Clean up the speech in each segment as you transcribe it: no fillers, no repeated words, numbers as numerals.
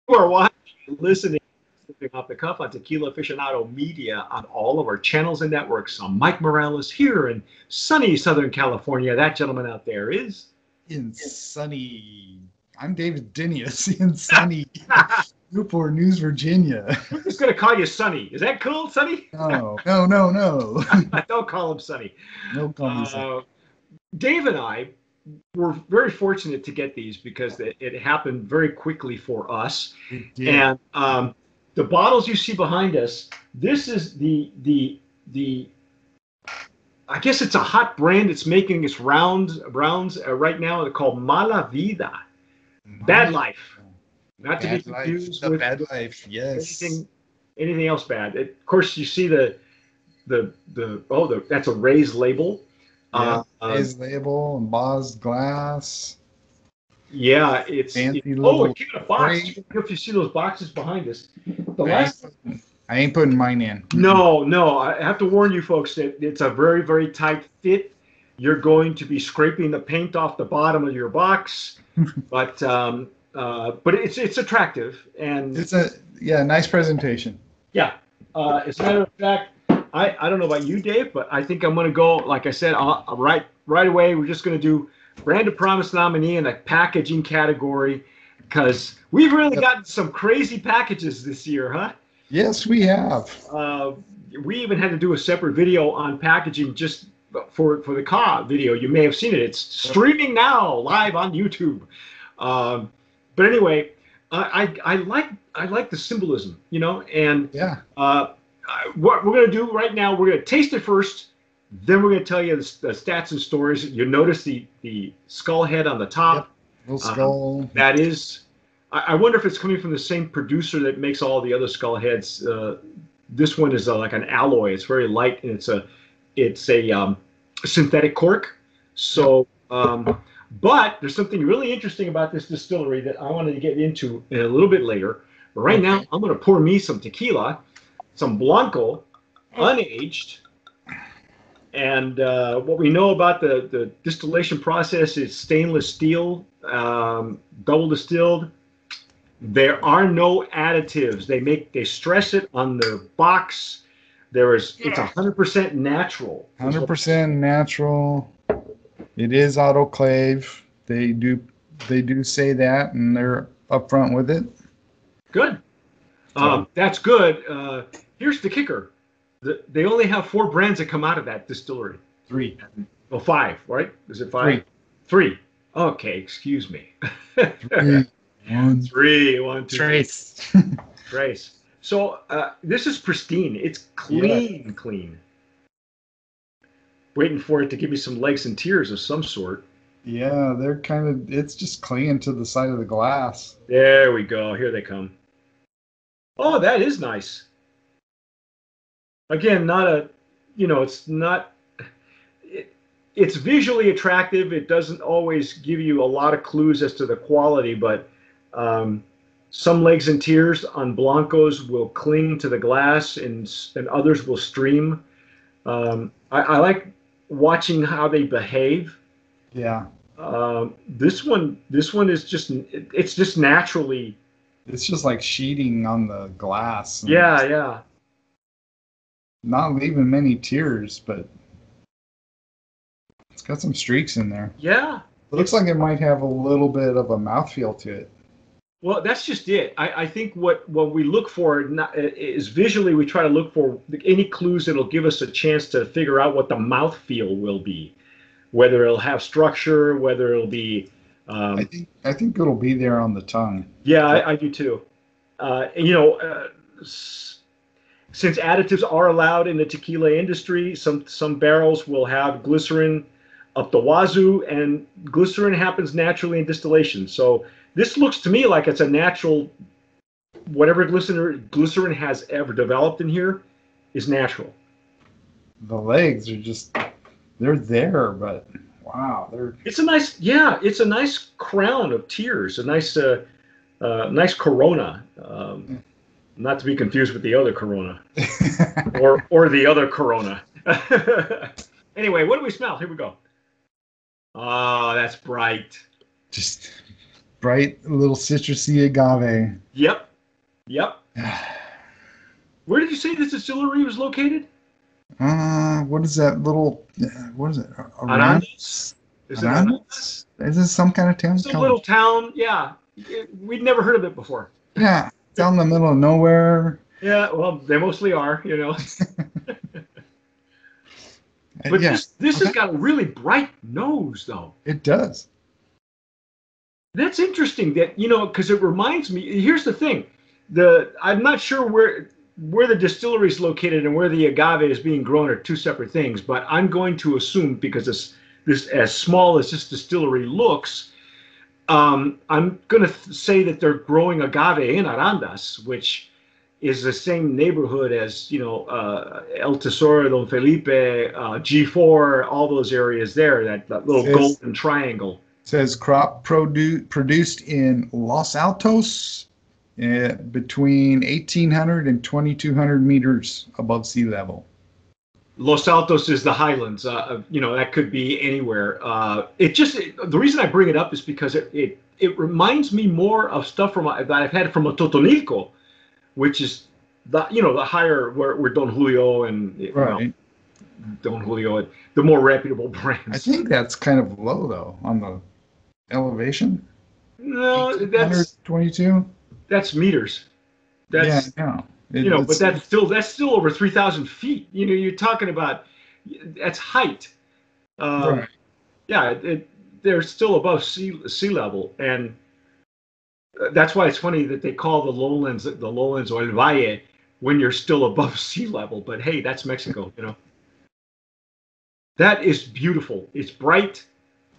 You are watching and listening off the cuff on Tequila Aficionado Media on all of our channels and networks. I'm Mike Morales here in sunny Southern California. That gentleman out there is in sunny. I'm David Dinius in sunny Newport News, Virginia. I'm just going to call you Sonny. Is that cool, Sonny? No. Don't call him Sonny. No, call me Sonny. Dave and I were very fortunate to get these because it happened very quickly for us. And the bottles you see behind us, this is the I guess it's a hot brand. It's making its rounds right now. They're called Mala Vida, Bad Life. Not to be confused with Bad Life. Yes. Anything else bad. Of course, you see that's a raised label. Yeah, raised label, embossed glass. Yeah, it's fancy it came little in a box. If you see those boxes behind us, I ain't putting mine in. No, I have to warn you folks that it's a very, very tight fit. You're going to be scraping the paint off the bottom of your box, but it's attractive and it's a nice presentation. Yeah, as a matter of fact, I don't know about you, Dave, but I think I'm going to go, like I said, right away. We're just going to do Brand of Promise nominee in the packaging category because we've really gotten some crazy packages this year, huh? Yes, we have. We even had to do a separate video on packaging just for the CAW video. You may have seen it. It's streaming now live on YouTube. But anyway, I like the symbolism, and what we're going to do right now, we're going to taste it first. Then we're going to tell you the stats and stories. You notice the skull head on the top. Yep. Little skull. That is. I wonder if it's coming from the same producer that makes all the other skull heads. This one is like an alloy. It's very light and it's a synthetic cork. So, but there's something really interesting about this distillery that I wanted to get into in a little bit later. But right now, I'm going to pour me some tequila, some Blanco, unaged. And what we know about the distillation process is stainless steel, double distilled. There are no additives. They stress it on the box. It's 100% natural. 100% natural. It is autoclave. They do say that, and they're upfront with it. Good. That's good. Here's the kicker. They only have 4 brands that come out of that distillery. 3. Well, 5, right? Is it 5? 3. 3. Okay, excuse me. 3. 3. 1, 2. Trace. Trace. So this is pristine. It's clean. Waiting for it to give me some legs and tears of some sort. Yeah, it's just clinging to the side of the glass. There we go. Here they come. Oh, that is nice. Again, it's visually attractive. It doesn't always give you a lot of clues as to the quality, but some legs and tears on Blancos will cling to the glass and others will stream. I like watching how they behave. Yeah. This one is just naturally. It's just like sheeting on the glass. Yeah. Not leaving many tears, but it's got some streaks in there. Yeah. It looks like it might have a little bit of a mouthfeel to it. Well, that's just it. I think what we look for is visually we try to look for any clues that'll give us a chance to figure out what the mouthfeel will be, whether it'll have structure, whether it'll be. I think it'll be there on the tongue. Yeah, I do too. Since additives are allowed in the tequila industry, some barrels will have glycerin up the wazoo, and glycerin happens naturally in distillation. So this looks to me like it's a natural, whatever glycerin has ever developed in here is natural. The legs are they're there, but wow, it's a nice crown of tears, a nice Corona. Not to be confused with the other Corona, or the other Corona. Anyway, what do we smell? Here we go. Oh, that's bright. bright little citrusy agave. Yep. Yep. Where did you say this distillery was located? What is that little? What is it? Arandas. Is it Arandas? Is this some kind of town? It's a little town. Yeah. We'd never heard of it before. Yeah, it's out in the middle of nowhere. Yeah, well, they mostly are, you know. But yeah. this has got a really bright nose, though. It does. That's interesting. That, you know, because it reminds me. Here's the thing: I'm not sure where the distillery is located and where the agave is being grown are two separate things. But I'm going to assume, because this as small as this distillery looks, I'm going to say that they're growing agave in Arandas, which is the same neighborhood as, you know, El Tesoro, Don Felipe, G4, all those areas there, that little golden triangle. Says crop produced in Los Altos between 1,800 and 2,200 meters above sea level. Los Altos is the highlands. You know, that could be anywhere. The reason I bring it up is because it reminds me more of stuff that I've had from Totonilco, which is the higher where Don Julio and Don Julio, the more reputable brands. I think that's kind of low though on the elevation. No, that's 122. That's meters. That's, yeah, no. But that's still over 3,000 feet. You know, you're talking about that's height. Right. Yeah, they're still above sea level, and that's why it's funny that they call the lowlands or el valle when you're still above sea level. But hey, that's Mexico, you know. That is beautiful. It's bright.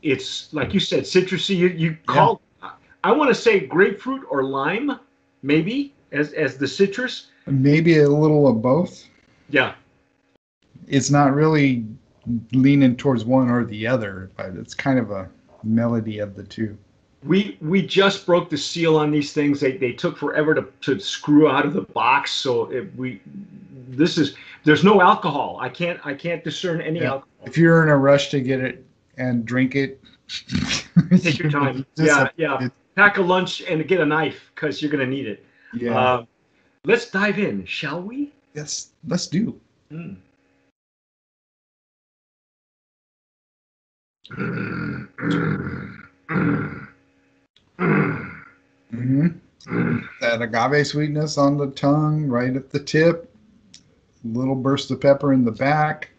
It's, like you said, citrusy. You call. I want to say grapefruit or lime, maybe as the citrus. Maybe a little of both. Yeah. It's not really leaning towards one or the other, but it's kind of a melody of the two. We just broke the seal on these things. They took forever to screw out of the box. So there's no alcohol. I can't discern any alcohol. If you're in a rush to get it and drink it, take your time. Yeah. Pack a lunch and get a knife because you're gonna need it. Yeah. Let's dive in, shall we? Yes, let's do. That agave sweetness on the tongue, right at the tip. Little burst of pepper in the back.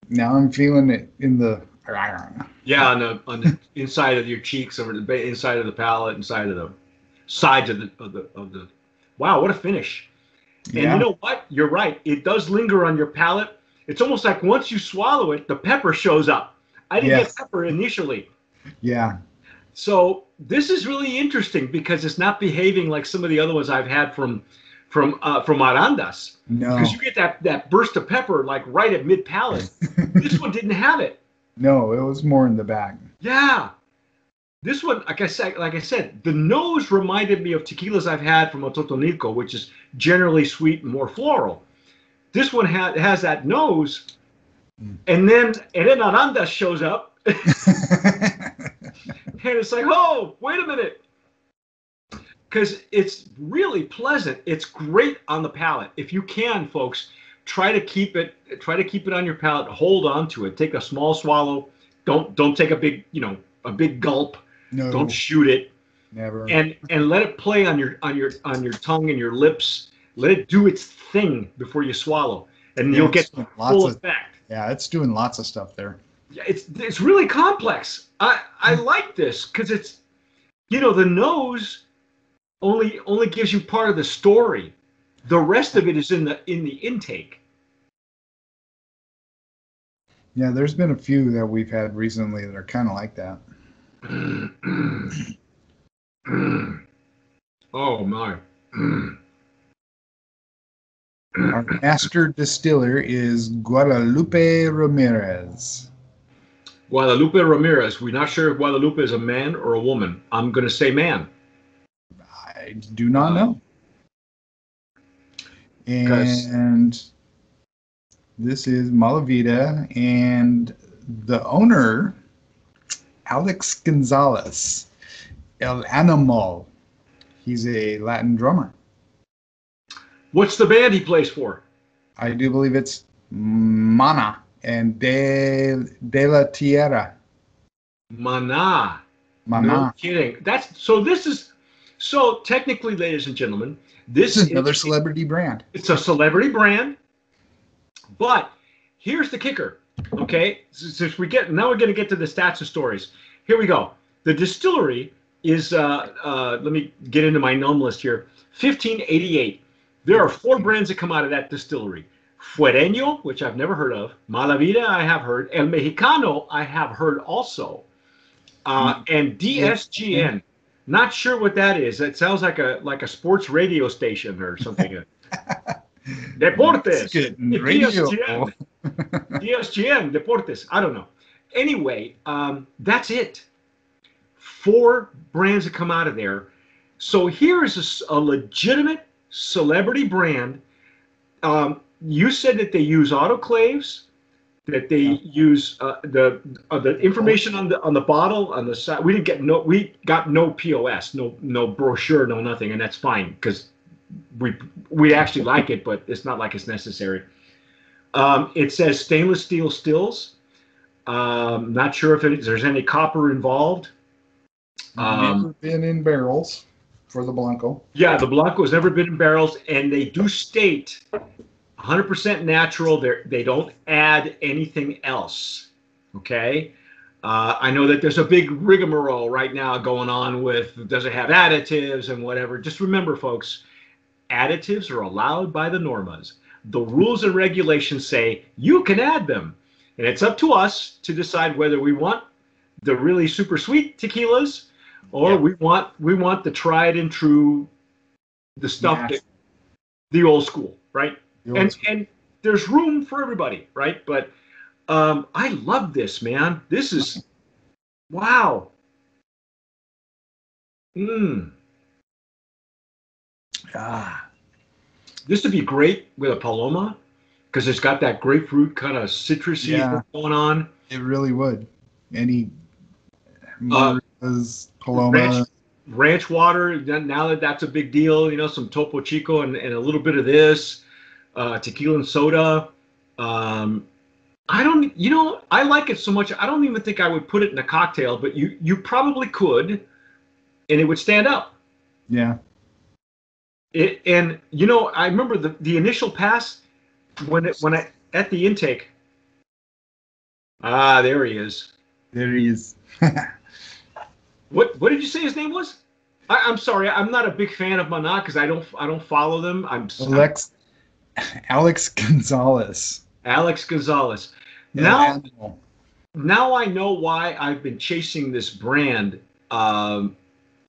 Now I'm feeling it in the. Yeah, on the inside of your cheeks, over the inside of the palate, inside of the sides of the. Wow, what a finish! And you know what? You're right. It does linger on your palate. It's almost like once you swallow it, the pepper shows up. I didn't get pepper initially. Yeah. So this is really interesting because it's not behaving like some of the other ones I've had from Arandas. No. Because you get that burst of pepper like right at mid palate. This one didn't have it. No, it was more in the back. Yeah. This one, like I said, the nose reminded me of tequilas I've had from Totonilco, which is generally sweet and more floral. This one has that nose, and then Arandas shows up, and it's like, oh, wait a minute, because it's really pleasant. It's great on the palate. If you can, folks, try to keep it on your palate. Hold on to it. Take a small swallow. Don't take a big gulp. No. Don't shoot it. Never. And let it play on your tongue and your lips. Let it do its thing before you swallow, and you'll get the full effect. Yeah, it's doing lots of stuff there. Yeah, it's really complex. I like this because it's, the nose only gives you part of the story. The rest of it is in the intake. Yeah, there's been a few that we've had recently that are kind of like that. Oh my. Our master distiller is Guadalupe Ramirez. Guadalupe Ramirez. We're not sure if Guadalupe is a man or a woman. I'm going to say man. I do not know. And this is Vida, and the owner, Alex Gonzalez, El Animal. He's a Latin drummer. What's the band he plays for? I do believe it's Mana and de la Tierra. Mana. No Mana. kidding. So technically, ladies and gentlemen, This is another celebrity brand. It's a celebrity brand, but here's the kicker. Okay, since now we're going to get to the stats and stories. Here we go. The distillery is let me get into my gnome list here. 1588. There are 4 brands that come out of that distillery. Fuereño, which I've never heard of. Mala Vida, I have heard. El Mexicano, I have heard also. And DSGN. Not sure what that is. It sounds like a sports radio station or something. Deportes. DSGN. DSGN. Deportes. I don't know. Anyway, that's it. 4 brands that come out of there. So here is a legitimate celebrity brand. You said that they use autoclaves, that they use the information on the bottle on the side. We got no POS, no brochure, no nothing, and that's fine because we actually like it, but it's not like it's necessary. It says stainless steel stills. Not sure if there's any copper involved. Never been in barrels for the Blanco. Yeah, the Blanco has never been in barrels, and they do state 100% natural. They don't add anything else. Okay. I know that there's a big rigmarole right now going on with does it have additives and whatever. Just remember, folks, additives are allowed by the normas. The rules and regulations say you can add them, and it's up to us to decide whether we want the really super sweet tequilas or we want the tried and true, the stuff that the old school, right? And there's room for everybody, right? But I love this, man. This is wow. This would be great with a Paloma because it's got that grapefruit kind of citrusy thing going on. It really would. Any Paloma. Ranch water, now that's a big deal, some Topo Chico and a little bit of this, tequila and soda. I like it so much, I don't even think I would put it in a cocktail, but you probably could, and it would stand up. Yeah. I remember the initial pass when I at the intake. There he is. There he is. What did you say his name was? I'm sorry, I'm not a big fan of Mana because I don't follow them. Alex Gonzalez. Alex Gonzalez. Yeah, now I know why I've been chasing this brand.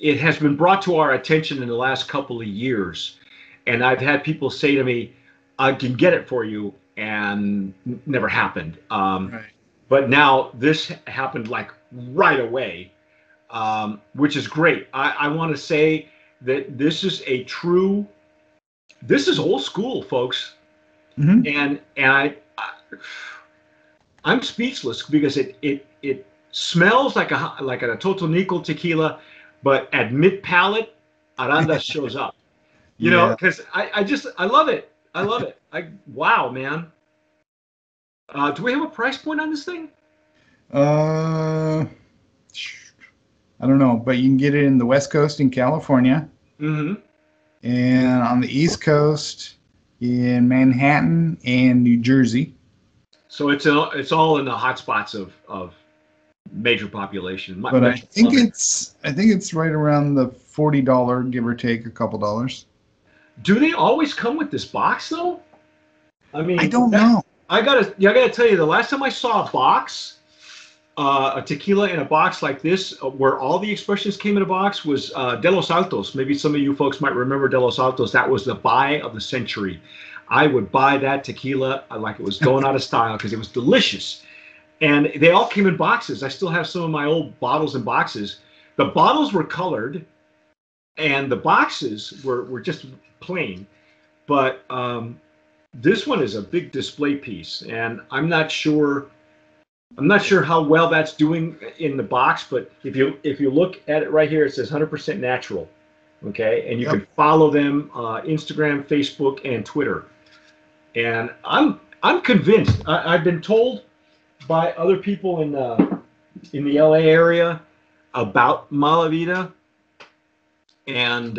It has been brought to our attention in the last couple of years, and I've had people say to me, "I can get it for you," and never happened. Right. But now this happened like right away. Which is great. I want to say that this is old school, folks. Mm-hmm. And I'm speechless because it smells like a Totonico tequila, but at mid palate, Aranda shows up. Because I love it. I love it. Wow, man. Do we have a price point on this thing? I don't know, but you can get it in the West Coast in California. Mm-hmm. And on the East Coast in Manhattan and New Jersey. So it's all in the hot spots of major population. But I think it's right around the $40, give or take a couple dollars. Do they always come with this box though? I mean, I don't know. I gotta tell you, the last time I saw a box, a tequila in a box like this, where all the expressions came in a box, was De Los Altos. Maybe some of you folks might remember De Los Altos. That was the buy of the century. I would buy that tequila like it was going out of style because it was delicious. And they all came in boxes. I still have some of my old bottles and boxes. The bottles were colored, and the boxes were just plain. But this one is a big display piece, and I'm not sure I'm not sure how well that's doing in the box, but if you look at it right here, it says 100% natural. Okay, and you can follow them Instagram, Facebook, and Twitter. And I'm convinced. I've been told by other people in the LA area about Malavita, and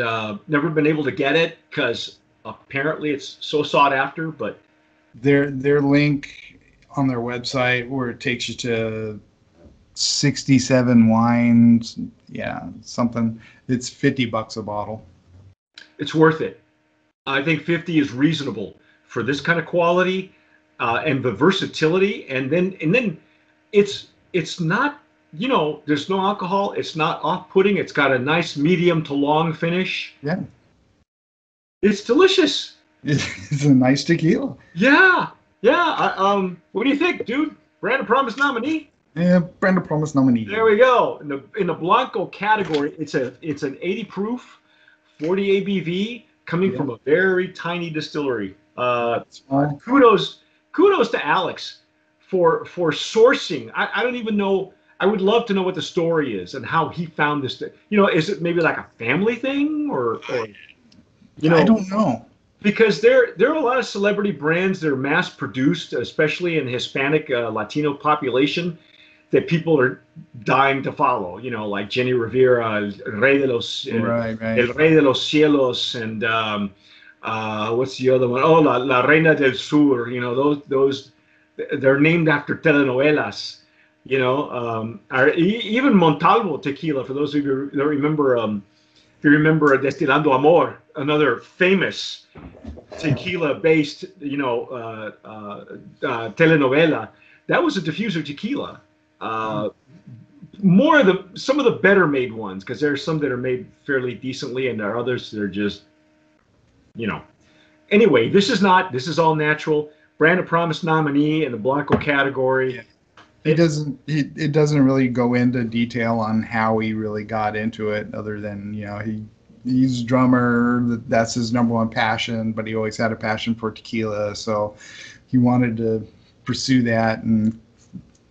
never been able to get it because apparently it's so sought after. But their link on their website where it takes you to 67 wines, something. It's $50 a bottle. It's worth it. I think 50 is reasonable for this kind of quality and the versatility. And then it's not, there's no alcohol. It's not off-putting. It's got a nice medium to long finish. Yeah. It's delicious. It's a nice tequila. Yeah. Yeah. What do you think, dude? Brand of Promise nominee? Yeah, Brand of Promise nominee. There we go. In the Blanco category, it's an 80 proof, 40 ABV, coming from a very tiny distillery. Kudos to Alex for sourcing. I don't even know. I would love to know what the story is and how he found this. Is it maybe like a family thing or I don't know. Because there are a lot of celebrity brands that are mass produced, especially in the Hispanic Latino population, that people are dying to follow. Like Jenny Rivera, El Rey de los Cielos, and what's the other one? Oh, La Reina del Sur. Those they're named after telenovelas. Even Montalvo tequila. For those of you that remember, if you remember Destilando Amor, another famous tequila-based, telenovela, that was a diffuser tequila. Some of the better made ones, because there are some that are made fairly decently, and there are others that are just, Anyway, this is all natural. Brand of Promise nominee in the Blanco category. Yeah. It doesn't really go into detail on how he really got into it, other than he's a drummer. That's his number one passion, but he always had a passion for tequila, so he wanted to pursue that and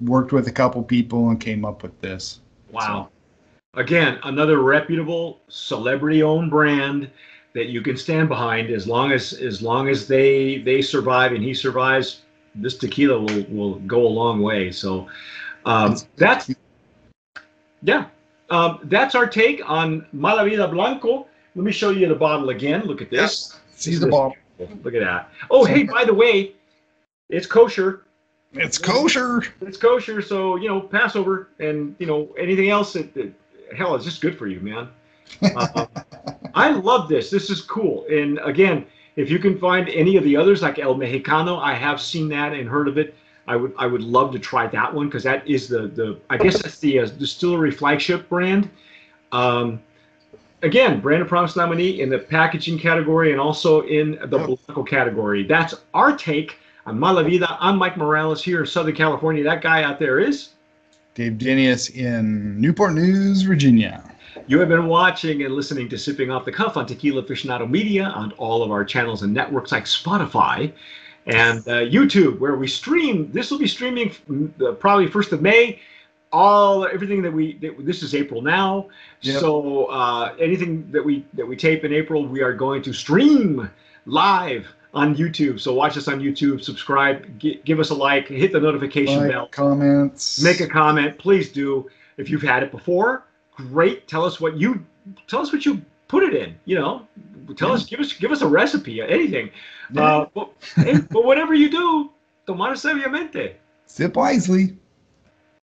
worked with a couple people and came up with this. Wow. So. Again, another reputable celebrity-owned brand that you can stand behind as long as they survive and he survives. This tequila will go a long way. So that's our take on Malavida Blanco. Let me show you the bottle again. Look at this. See the bottle. Look at that. Oh, hey, by the way, it's kosher. It's kosher. It's kosher. So, Passover and, anything else hell, it's just good for you, man. I love this. This is cool. And again, if you can find any of the others like El Mexicano, I have seen that and heard of it. I would love to try that one, because that is I guess that's the distillery flagship brand. Again, Brand of Promise nominee in the packaging category and also in the Blanco category. That's our take on Malavida. I'm Mike Morales here in Southern California. That guy out there is Dave Denius in Newport News, Virginia. You have been watching and listening to Sipping Off the Cuff on Tequila Aficionado Media on all of our channels and networks like Spotify and YouTube, where we stream. This will be streaming probably 1st of May. Everything this is April now. Yep. So anything that we tape in April, we are going to stream live on YouTube. So watch us on YouTube, subscribe, give us a like, hit the notification bell. Comments. Make a comment. Please do. If you've had it before, great. Tell us what you put it in. Tell us, give us a recipe, anything. But whatever you do, tomar sabiamente. Sip wisely.